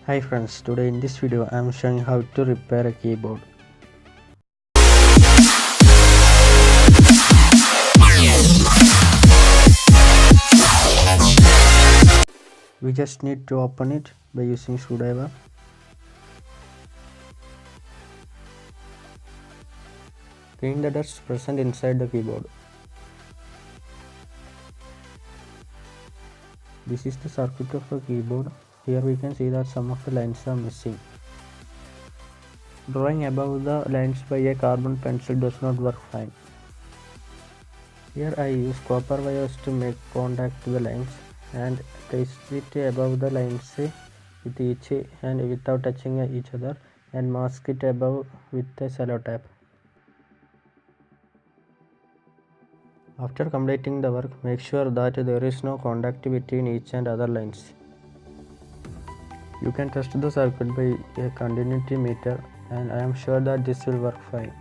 Hi friends, today in this video I am showing how to repair a keyboard. We just need to open it by using screwdriver. Clean the dust present inside the keyboard. This is the circuit of a keyboard. Here we can see that some of the lines are missing. Drawing above the lines by a carbon pencil does not work fine. Here I use copper wires to make contact to the lines and place it above the lines with each and without touching each other, and mask it above with a cello tape. After completing the work, make sure that there is no contact between each and other lines. You can test the circuit by a continuity meter, and I am sure that this will work fine.